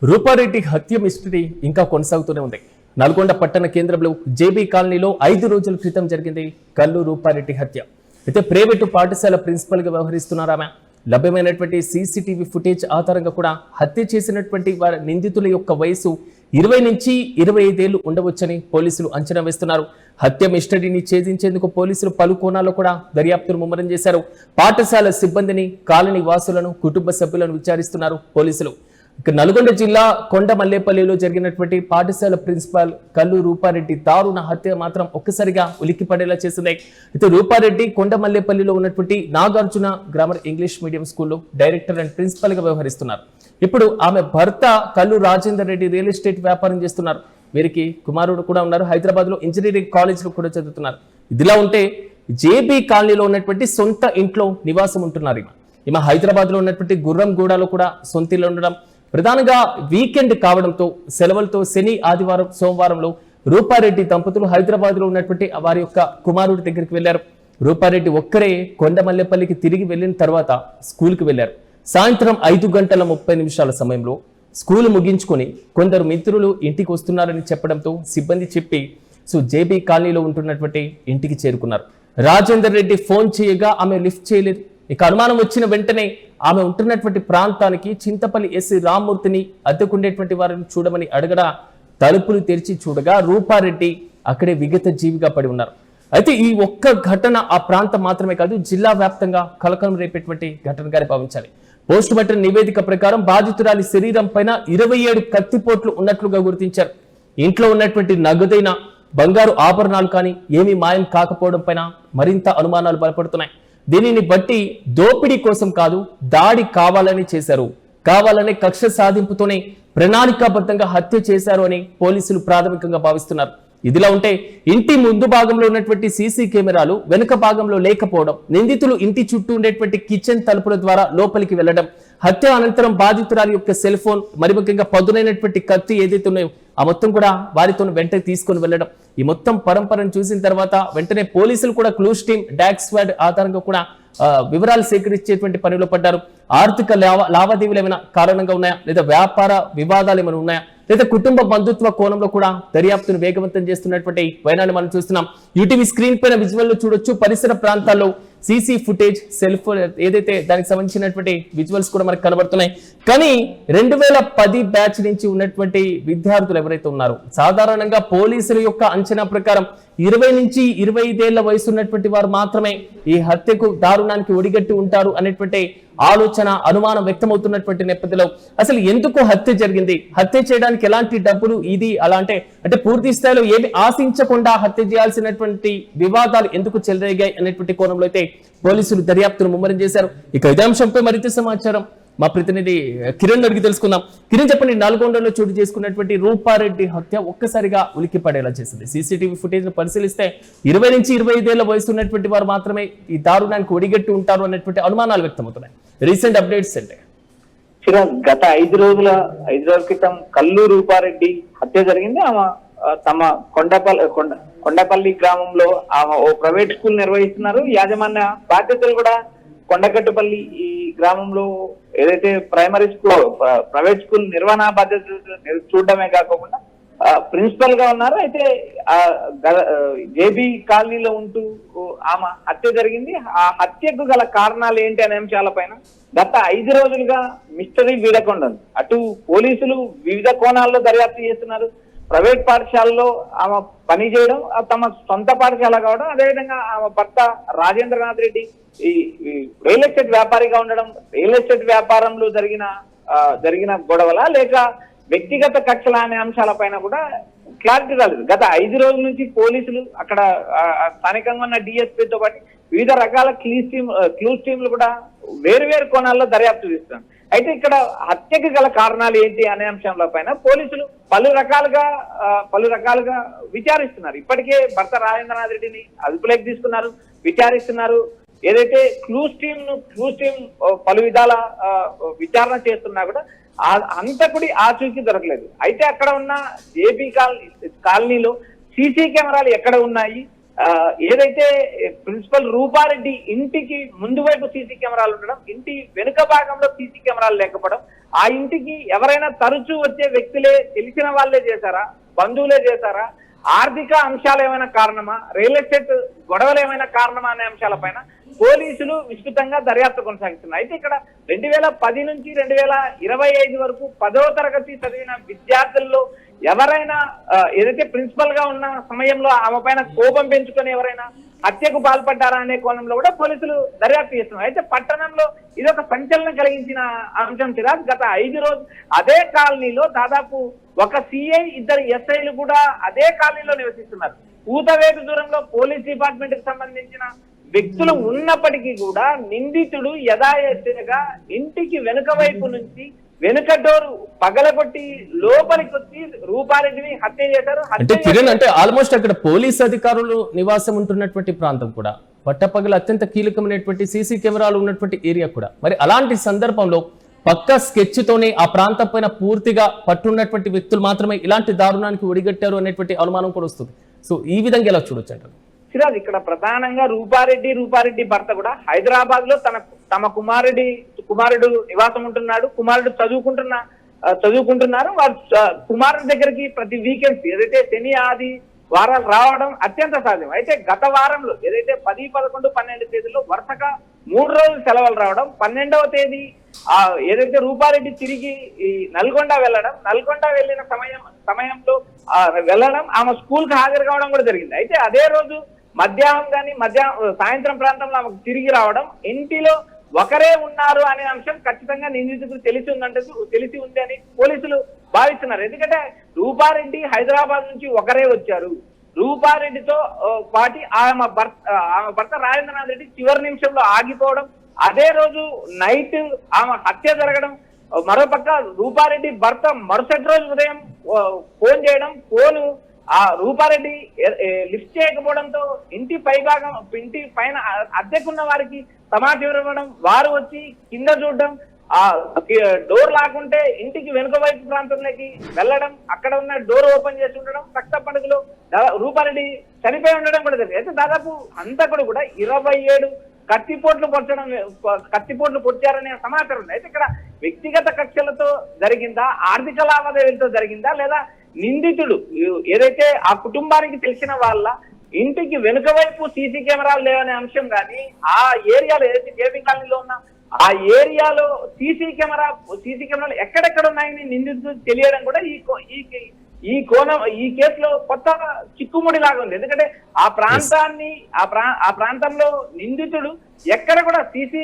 రూపారెడ్డి హత్య మిస్టరీ ఇంకా కొనసాగుతూనే ఉంది. నల్గొండ పట్టణ కేంద్రంలో జేబీ కాలనీలో 5 రోజుల క్రితం జరిగింది కల్లు రూపారెడ్డి హత్య. అయితే ప్రైవేటు పాఠశాల ప్రిన్సిపల్ గా వ్యవహరిస్తున్నారామె. లభ్యమైనటువంటి సీసీటీవీ ఫుటేజ్ ఆధారంగా కూడా హత్య చేసినటువంటి వారి నిందితుల యొక్క వయసు 20 నుంచి 25 ఏళ్లు ఉండవచ్చని పోలీసులు అంచనా వేస్తున్నారు. హత్య మిస్టరీని ఛేదించేందుకు పోలీసులు పలు కోణాల్లో కూడా దర్యాప్తును ముమ్మరం చేశారు. పాఠశాల సిబ్బందిని, కాలనీ వాసులను, కుటుంబ సభ్యులను విచారిస్తున్నారు పోలీసులు. నల్గొండ జిల్లా కొండమల్లేపల్లిలో జరిగినటువంటి పాఠశాల ప్రిన్సిపాల్ కల్లు రూపారెడ్డి దారుణ హత్య మాత్రం ఒక్కసారిగా ఉలిక్కిపడేలా చేసింది. అయితే రూపారెడ్డి కొండమల్లేపల్లిలో ఉన్నటువంటి నాగార్జున గ్రామర్ ఇంగ్లీష్ మీడియం స్కూల్లో డైరెక్టర్ అండ్ ప్రిన్సిపల్ గా వ్యవహరిస్తున్నారు. ఇప్పుడు ఆమె భర్త కల్లు రాజేందర్ రెడ్డి రియల్ ఎస్టేట్ వ్యాపారం చేస్తున్నారు. వీరికి కుమారుడు కూడా ఉన్నారు. హైదరాబాద్ లో ఇంజనీరింగ్ కాలేజ్ లో కూడా చదువుతున్నారు. ఇదిలా ఉంటే జేబీ కాలనీలో ఉన్నటువంటి సొంత ఇంట్లో నివాసం ఉంటున్నారు. ఈమె హైదరాబాద్ లో ఉన్నటువంటి గుర్రంగూడలో కూడా సొంత ఇల్లు ఉండడం, ప్రధానంగా వీకెండ్ కావడంతో సెలవులతో శని, ఆదివారం, సోమవారంలో రూపారెడ్డి దంపతులు హైదరాబాద్ లో ఉన్నటువంటి వారి యొక్క కుమారుడి దగ్గరికి వెళ్లారు. రూపారెడ్డి ఒక్కరే కొండమల్లేపల్లికి తిరిగి వెళ్లిన తర్వాత స్కూల్కి వెళ్లారు. సాయంత్రం 5:30 సమయంలో స్కూల్ ముగించుకొని కొందరు మిత్రులు ఇంటికి వస్తున్నారని చెప్పడంతో సిబ్బంది చెప్పి జేబీ కాలనీలో ఉంటున్నటువంటి ఇంటికి చేరుకున్నారు. రాజేందర్ రెడ్డి ఫోన్ చేయగా ఆమె లిఫ్ట్ చేయలేదు. ఇక అనుమానం వచ్చిన వెంటనే ఆమె ఉంటున్నటువంటి ప్రాంతానికి చింతపల్లి ఎస్సీ రామ్మూర్తిని, అద్దెకుండేటువంటి వారిని చూడమని అడగడా తలుపులు తెరిచి చూడగా రూపారెడ్డి అక్కడే విగత జీవిగా పడి ఉన్నారు. అయితే ఈ ఒక్క ఘటన ఆ ప్రాంతం మాత్రమే కాదు, జిల్లా వ్యాప్తంగా కలకలం రేపేటువంటి ఘటనగానే భావించాలి. పోస్ట్ మార్టం నివేదిక ప్రకారం బాధితురాలి శరీరం పైన 27 కత్తిపోట్లు ఉన్నట్లుగా గుర్తించారు. ఇంట్లో ఉన్నటువంటి నగదైన బంగారు ఆభరణాలు కానీ ఏమీ మాయం కాకపోవడం పైన మరింత అనుమానాలు బలపడుతున్నాయి. దీనిని బట్టి దోపిడీ కోసం కాదు, దాడి కావాలని చేశారు, కావాలనే కక్ష సాధింపుతోనే ప్రణాళికాబద్ధంగా హత్య చేశారు అని పోలీసులు ప్రాథమికంగా భావిస్తున్నారు. ఇదిలా ఉంటే ఇంటి ముందు భాగంలో ఉన్నటువంటి సీసీ కెమెరాలు వెనుక భాగంలో లేకపోవడం, నిందితులు ఇంటి చుట్టూ ఉండేటువంటి కిచెన్ తలుపుల ద్వారా లోపలికి వెళ్లడం, హత్య అనంతరం బాధితురాలి యొక్క సెల్ ఫోన్, మరి ముఖ్యంగా పదునైనటువంటి కత్తి ఏదైతే ఉన్నాయో ఆ మొత్తం కూడా వారితో వెంటనే తీసుకొని వెళ్లడం, ఈ మొత్తం పరంపరను చూసిన తర్వాత వెంటనే పోలీసులు కూడా క్లూస్ టీమ్, డాగ్ స్క్వాడ్ ఆధారంగా కూడా వివరాలు సేకరించేటువంటి పనిలో పడ్డారు. ఆర్థిక లావాదేవీలు ఏమైనా కారణంగా ఉన్నాయా, లేదా వ్యాపార వివాదాలు ఏమైనా ఉన్నాయా, లేదా కుటుంబ బంధుత్వ కోణంలో కూడా దర్యాప్తును వేగవంతం చేస్తున్నటువంటి వైనాన్ని మనం చూస్తున్నాం. యూటీవీ స్క్రీన్ పైన విజువల్ లో చూడొచ్చు. పరిసర ప్రాంతాల్లో సీసీ ఫుటేజ్, సెల్ ఫోన్ ఏదైతే దానికి సంబంధించినటువంటి విజువల్స్ కూడా మనకు కనబడుతున్నాయి. కానీ 2010 బ్యాచ్ నుంచి ఉన్నటువంటి విద్యార్థులు ఎవరైతే ఉన్నారో, సాధారణంగా పోలీసుల యొక్క అంచనా ప్రకారం 20 నుంచి 25 ఏళ్ల వయసు ఉన్నటువంటి వారు మాత్రమే ఈ హత్యకు, దారుణానికి ఒడిగట్టి ఉంటారు అనేటువంటి ఆలోచన, అనుమానం వ్యక్తమవుతున్నటువంటి నేపథ్యంలో అసలు ఎందుకు హత్య జరిగింది, హత్య చేయడానికి ఎలాంటి డబ్బులు, ఇది అలా అంటే పూర్తి స్థాయిలో ఏమి ఆశించకుండా హత్య చేయాల్సినటువంటి వివాదాలు ఎందుకు చెలరేగాయి అనేటువంటి కోణంలో అయితే పోలీసులు దర్యాప్తును ముమ్మరం చేశారు. ఇక ఇదే అంశంపై మరింత సమాచారం మా ప్రతినిధి కిరణ్ అడిగి తెలుసుకుందాం. కిరణ్, చెప్పండి, నల్గొండలో చోటు చేసుకున్నటువంటి రూపారెడ్డి హత్య ఒక్కసారిగా ఉలిక్కి పడేలా చేసింది. సీసీటీవీ ఫుటేజ్ ను పరిశీలిస్తే 20 నుంచి 25 ఏళ్ల వయసు ఉన్నటువంటి వారు మాత్రమే ఈ దారుణానికి ఒడిగట్టి ఉంటారు అనేటువంటి అనుమానాలు వ్యక్తమవుతున్నాయి. రీసెంట్ అప్డేట్స్ అంటే గత 5 రోజుల క్రితం కల్లు రూపారెడ్డి హత్య జరిగింది. ఆమె తమ కొండపల్లి గ్రామంలో ఆమె ఓ ప్రైవేట్ స్కూల్ నిర్వహిస్తున్నారు. యాజమాన్య బాధ్యతలు కూడా కొండకట్టుపల్లి ఈ గ్రామంలో ఏదైతే ప్రైవేట్ స్కూల్ నిర్వహణ బాధ్యతలు చూడడమే కాకుండా ప్రిన్సిపల్ గా ఉన్నారు. అయితే జేబీ కాలనీలో ఉంటూ ఆమె హత్య జరిగింది. ఆ హత్యకు గల కారణాలు ఏంటి అనే అంశాలపైన గత 5 రోజులుగా మిస్టరీ వీడకుండా అటు పోలీసులు వివిధ కోణాల్లో దర్యాప్తు చేస్తున్నారు. ప్రైవేట్ పాఠశాలలో ఆమె పని చేయడం, తమ సొంత పాఠశాల కావడం, అదేవిధంగా ఆమె భర్త రాజేంద్రనాథ్ రెడ్డి ఈ రియల్ ఎస్టేట్ వ్యాపారిగా ఉండడం, రియల్ ఎస్టేట్ వ్యాపారంలో జరిగిన గొడవల లేక వ్యక్తిగత కక్షల అనే అంశాలపైన కూడా క్లారిటీ రాలేదు. గత 5 రోజుల నుంచి పోలీసులు అక్కడ స్థానికంగా ఉన్న డిఎస్పీతో పాటు వివిధ రకాల క్లూస్ టీంలు కూడా వేరు కోణాల్లో దర్యాప్తు చేస్తున్నారు. అయితే ఇక్కడ హత్యకు గల కారణాలు ఏంటి అనే అంశంలో పైన పోలీసులు పలు రకాలుగా విచారిస్తున్నారు. ఇప్పటికే భర్త రాజేంద్రనాథ్ రెడ్డిని అదుపులోకి తీసుకున్నారు, విచారిస్తున్నారు. ఏదైతే క్లూస్ టీం పలు విధాల విచారణ చేస్తున్నా కూడా అంతకుడి ఆచూకీ దొరకలేదు. అయితే అక్కడ ఉన్న జేబీ కాలనీలో సీసీ కెమెరాలు ఎక్కడ ఉన్నాయి, ఏదైతే ప్రిన్సిపల్ రూపారెడ్డి ఇంటికి ముందు వైపు సీసీ కెమెరాలు ఉండడం, ఇంటి వెనుక భాగంలో సీసీ కెమెరాలు లేకపోవడం, ఆ ఇంటికి ఎవరైనా తరచూ వచ్చే వ్యక్తులే, తెలిసిన వాళ్ళే చేశారా, బంధువులే చేశారా, ఆర్థిక అంశాలు ఏమైనా కారణమా, రియల్ ఎస్టేట్ గొడవలు ఏమైనా కారణమా అనే అంశాలపైన పోలీసులు విస్తృతంగా దర్యాప్తు కొనసాగిస్తున్నారు. అయితే ఇక్కడ 2010 నుంచి 2025 వరకు 10వ తరగతి చదివిన విద్యార్థుల్లో ఎవరైనా ఏదైతే ప్రిన్సిపల్ గా ఉన్న సమయంలో ఆమె పైన కోపం పెంచుకొని ఎవరైనా హత్యకు పాల్పడ్డారా అనే కోణంలో కూడా పోలీసులు దర్యాప్తు చేస్తున్నారు. అయితే పట్టణంలో ఇది ఒక సంచలనం కలిగించిన అంశం సిరాజ్. గత 5 రోజులు అదే కాలనీలో దాదాపు ఒక సిఐ, 2 ఎస్ఐలు కూడా అదే కాలనీలో నివసిస్తున్నారు. కూతవేటు దూరంలో పోలీస్ డిపార్ట్మెంట్ కి సంబంధించిన వ్యక్తులు ఉన్నప్పటికీ కూడా నిందితుడు యథాయథగా ఇంటికి వెనుక వైపు నుంచి వెనుక డోరు పగలగొట్టి లోపలికి వచ్చి రూపారెడ్డిని హత్య చేశారు. అంటే కిరణ్, అంటే ఆల్మోస్ట్ అక్కడ పోలీస్ అధికారులు నివాసం ఉంటున్నటువంటి ప్రాంతం కూడా, పట్టపగల అత్యంత కీలకమైనటువంటి సీసీ కెమెరాలు ఉన్నటువంటి ఏరియా కూడా. మరి అలాంటి సందర్భంలో పక్క స్కెచ్ తోనే ఆ ప్రాంతం పైన పూర్తిగా పట్టున్నటువంటి వ్యక్తులు మాత్రమే ఇలాంటి దారుణానికి ఒడిగట్టారు అనేటువంటి అనుమానం కూడా వస్తుంది. సో ఈ విధంగా ఎలా చూడొచ్చు అంటారు సిరాజ్? ఇక్కడ ప్రధానంగా రూపారెడ్డి భర్త కూడా హైదరాబాద్ లో తమ కుమారుడు నివాసం ఉంటున్నాడు. కుమారుడు చదువుకుంటున్నారు. వారు కుమారుడి దగ్గరికి ప్రతి వీకెండ్స్ ఏదైతే శని ఆది వారాలు రావడం అత్యంత సాధ్యం. అయితే గత వారంలో ఏదైతే 10, 11, 12 తేదీలో వరుసగా 3 రోజులు సెలవులు రావడం, 12వ తేదీ ఏదైతే రూపారెడ్డి తిరిగి ఈ నల్గొండ వెళ్ళిన సమయంలో వెళ్ళడం, ఆమె స్కూల్ కి హాజరు కావడం కూడా జరిగింది. అయితే అదే రోజు సాయంత్రం ప్రాంతంలో ఆమెకు తిరిగి రావడం, ఇంటిలో ఒకరే ఉన్నారు అనే అంశం ఖచ్చితంగా నిందితులకు తెలిసి ఉంది అని పోలీసులు భావిస్తున్నారు. ఎందుకంటే రూపారెడ్డి హైదరాబాద్ నుంచి ఒకరే వచ్చారు. రూపారెడ్డితో పాటి ఆమె భర్త రాజేంద్రనాథ్ రెడ్డి చివరి నిమిషంలో ఆగిపోవడం, అదే రోజు నైట్ ఆమె హత్య జరగడం, మరోపక్క రూపారెడ్డి భర్త మరుసటి రోజు ఉదయం ఫోన్ చేయడం, ఫోను ఆ రూపారెడ్డి లిఫ్ట్ చేయకపోవడంతో ఇంటి పైన అద్దెకున్న వారికి సమాచారం ఇవ్వడం, వారు వచ్చి కింద చూడడం, ఆ డోర్ లాక్కుంటే ఇంటికి వెనుక వైపు ప్రాంతంలోకి వెళ్ళడం, అక్కడ ఉన్న డోర్ ఓపెన్ చేసి ఉండడం, రక్త పడుగులో రూపారెడ్డి చనిపోయి ఉండడం కూడా జరిగింది. అయితే దాదాపు హంతకుడు కూడా 27 కత్తిపోట్లు పొడిచారనే సమాచారం ఉంది. అయితే ఇక్కడ వ్యక్తిగత కక్షలతో జరిగిందా, ఆర్థిక లావాదేవీలతో జరిగిందా, లేదా నిందితుడు ఏదైతే ఆ కుటుంబానికి తెలిసిన వాళ్ళ ఇంటికి వెనుక వైపు సీసీ కెమెరాలు లేవనే అంశం కానీ, ఆ ఏరియాలో ఏదైతే జేబీ కాలనీలో ఉన్న ఆ ఏరియాలో సీసీ కెమెరాలు ఎక్కడెక్కడ ఉన్నాయని నిందితుడు తెలియడం కూడా ఈ కేసులో కొత్త చిక్కుముడి లాగా ఉంది. ఎందుకంటే ఆ ప్రాంతంలో నిందితుడు ఎక్కడ కూడా సీసీ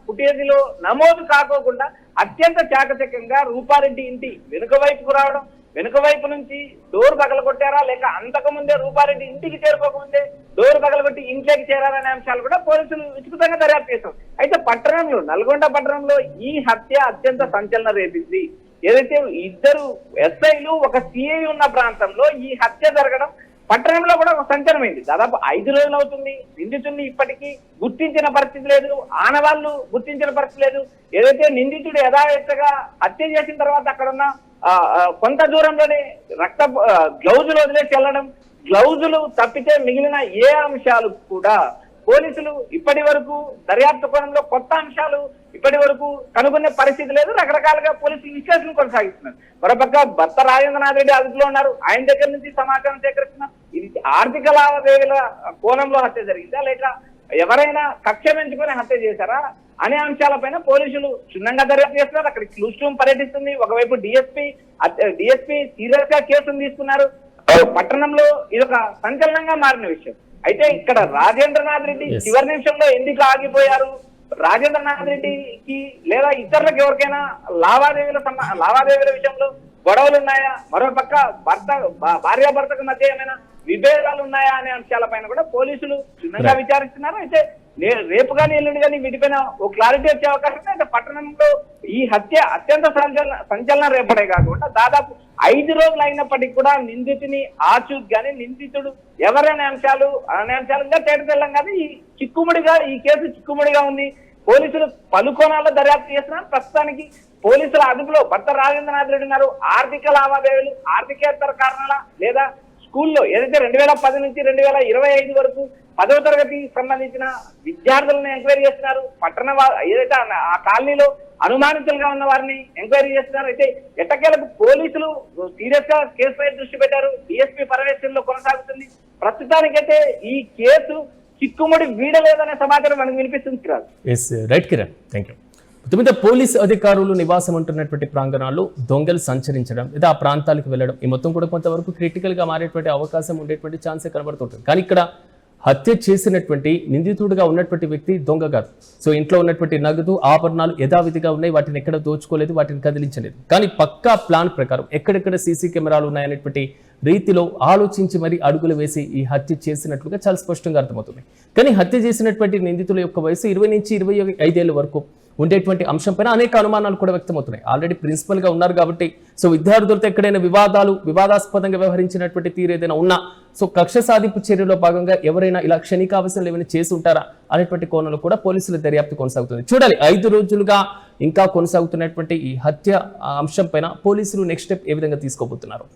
ఫుటేజీలో నమోదు కాకోకుండా అత్యంత చాకచక్యంగా రూపారెడ్డి ఇంటి వెనుక వైపుకు రావడం, వెనుక వైపు నుంచి డోర్ పగలగొట్టారా, లేక అంతకుముందే రూపారెడ్డి ఇంటికి చేరుకోకముందే డోర్ పగలగొట్టి ఇంట్లోకి చేరారనే అంశాలు కూడా పోలీసులు విస్తృతంగా దర్యాప్తు చేశారు. అయితే నల్గొండ పట్టణంలో ఈ హత్య అత్యంత సంచలనం రేపింది. ఏదైతే 2 ఎస్ఐలు, ఒక సిఐ ఉన్న ప్రాంతంలో ఈ హత్య జరగడం పట్టణంలో కూడా ఒక సంచలనమైంది. దాదాపు 5 రోజులు అవుతుంది. నిందితుడిని ఇప్పటికీ గుర్తించిన పరిస్థితి లేదు, ఆనవాళ్లు గుర్తించిన పరిస్థితి లేదు. ఏదైతే నిందితుడు యథాయథగా హత్య చేసిన తర్వాత అక్కడున్న కొంత దూరంలోనే గ్లౌజులు వదిలేసి వెళ్ళడం, గ్లౌజులు తప్పితే మిగిలిన ఏ అంశాలు కూడా పోలీసులు ఇప్పటి వరకు దర్యాప్తు కోణంలో కొత్త అంశాలు ఇప్పటి వరకు కనుగొనే పరిస్థితి లేదు. రకరకాలుగా పోలీసులు విశ్లేషణ కొనసాగిస్తున్నారు. మరోపక్క భర్త రాజేంద్రనాథ్ రెడ్డి అదుపులో ఉన్నారు. ఆయన దగ్గర నుంచి సమాచారం సేకరిస్తున్నారు. ఇది ఆర్థిక లావాదేవీల కోణంలో హత్య జరిగిందా, లేక ఎవరైనా కక్ష పెంచుకొని హత్య చేశారా అనే అంశాలపైన పోలీసులు క్షుణ్ణంగా దర్యాప్తు చేస్తున్నారు. అక్కడ క్లూస్ రూమ్ పర్యటిస్తుంది. ఒకవైపు డిఎస్పీ సీరియస్ గా కేసును తీసుకున్నారు. పట్టణంలో ఇది ఒక సంచలనంగా మారిన విషయం. అయితే ఇక్కడ రాజేంద్రనాథ్ రెడ్డి చివరి నిమిషంలో ఎందుకు ఆగిపోయారు, రాజేంద్రనాథ్ రెడ్డికి లేదా ఇతరులకు ఎవరికైనా లావాదేవీల విషయంలో గొడవలు ఉన్నాయా, మరోపక్క భార్యాభర్తకు మధ్య ఏమైనా విభేదాలు ఉన్నాయా అనే అంశాలపైన కూడా పోలీసులు క్షుణ్ణంగా విచారిస్తున్నారు. అయితే రేపు కానీ ఎల్లుండి కానీ వీటిపైన ఓ క్లారిటీ వచ్చే అవకాశం ఉంది. అంటే పట్టణంలో ఈ హత్య అత్యంత సంచలనం రేపడే కాకుండా దాదాపు 5 రోజులు అయినప్పటికీ కూడా నిందితుని ఆచూక్ గానీ, నిందితుడు ఎవరైనా అంశాలు ఇంకా తేటతెల్లం కానీ ఈ కేసు చిక్కుముడిగా ఉంది. పోలీసులు పలు కోణాల్లో దర్యాప్తు చేస్తున్నారు. ప్రస్తుతానికి పోలీసుల అదుపులో భర్త రాజేంద్రనాథ్ రెడ్డి ఉన్నారు. ఆర్థిక లావాదేవీలు, ఆర్థికేతర కారణాల లేదా స్కూల్లో ఏదైతే 2010 నుంచి 2025 వరకు 10వ తరగతికి సంబంధించిన విద్యార్థులను ఎంక్వైరీ చేస్తున్నారు. ఏదైతే ఆ కాలనీలో అనుమానితులుగా ఉన్న వారిని ఎంక్వైరీ చేస్తున్నారు. అయితే ఎట్టకేలకు పోలీసులు సీరియస్ గా కేసుపై దృష్టి పెట్టారు. డిఎస్పీ పర్యవేక్షణలో కొనసాగుతుంది. ప్రస్తుతానికైతే ఈ కేసు చిక్కుముడి వీడలేదనే సమాచారం మనకు వినిపిస్తుంది. Yes right Kiran, thank you. మొత్తం పోలీస్ అధికారులు నివాసం ఉంటున్నటువంటి ప్రాంగణాల్లో దొంగలు సంచరించడం లేదా ఆ ప్రాంతాలకు వెళ్ళడం ఈ మొత్తం కూడా కొంతవరకు క్రిటికల్ గా మారేటువంటి అవకాశం ఉండేటువంటి ఛాన్సే కనబడుతుంటుంది. కానీ ఇక్కడ హత్య చేసినటువంటి నిందితుడిగా ఉన్నటువంటి వ్యక్తి దొంగ కాదు. సో ఇంట్లో ఉన్నటువంటి నగదు ఆభరణాలు యథావిధిగా ఉన్నాయి, వాటిని ఎక్కడ దోచుకోలేదు, వాటిని కదిలించలేదు. కానీ పక్కా ప్లాన్ ప్రకారం ఎక్కడెక్కడ సీసీ కెమెరాలు ఉన్నాయనేటువంటి రీతిలో ఆలోచించి మరి అడుగులు వేసి ఈ హత్య చేసినట్లుగా చాలా స్పష్టంగా అర్థమవుతుంది. కానీ హత్య చేసినటువంటి నిందితుల యొక్క వయసు 20 నుంచి 25 ఏళ్ల వరకు ఉండేటువంటి అంశంపైన అనేక అనుమానాలు కూడా వ్యక్తమవుతున్నాయి. ఆల్రెడీ ప్రిన్సిపల్ గా ఉన్నారు కాబట్టి సో విద్యార్థులతో ఎక్కడైనా వివాదాస్పదంగా వ్యవహరించినటువంటి తీరు ఏదైనా ఉన్నా సో కక్ష సాధింపు చర్యలో భాగంగా ఎవరైనా ఇలా క్షణికావసరాలు ఏమైనా చేసి ఉంటారా అనేటువంటి కోణంలో కూడా పోలీసుల దర్యాప్తు కొనసాగుతుంది. చూడాలి 5 రోజులుగా ఇంకా కొనసాగుతున్నటువంటి ఈ హత్య అంశం పైన పోలీసులు నెక్స్ట్ స్టెప్ ఏ విధంగా తీసుకోబోతున్నారు.